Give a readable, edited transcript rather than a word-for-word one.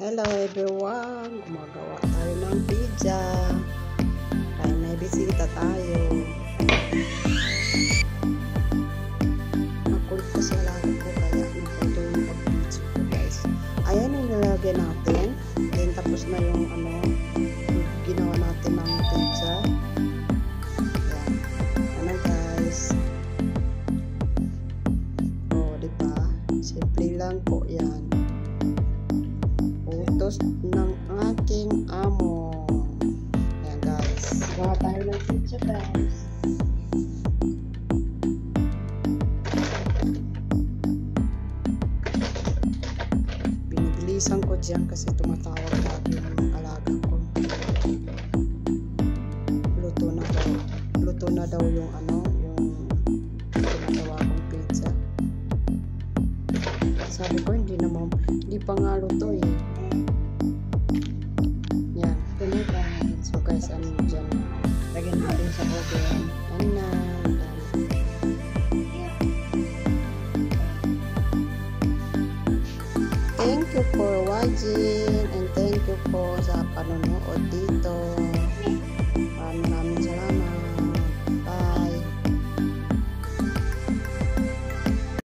Hello everyone! Gumagawa tayo ng pizza. Kaya may bisita tayo. Makulit kasi alaga ko kaya napunto yung pag-pizza ko guys. Ayan yung nilagay natin. Then tapos na yung ginawa natin ng pizza. Ayan. Ano guys? O diba? Simple lang po yan. Utos ng aking amo. Ayan guys. Gawa tayo ng pizza guys. Binibilisan ko dyan kasi tumatawag lagi yung alaga ko. Luto na daw yung yung ginagawa kong pizza. Sabi ko hindi pa nga luto eh. Yan, ito na guys. So guys, dyan. Lagyan natin sa oven. Yan na. Thank you for watching and thank you po sa panonood dito.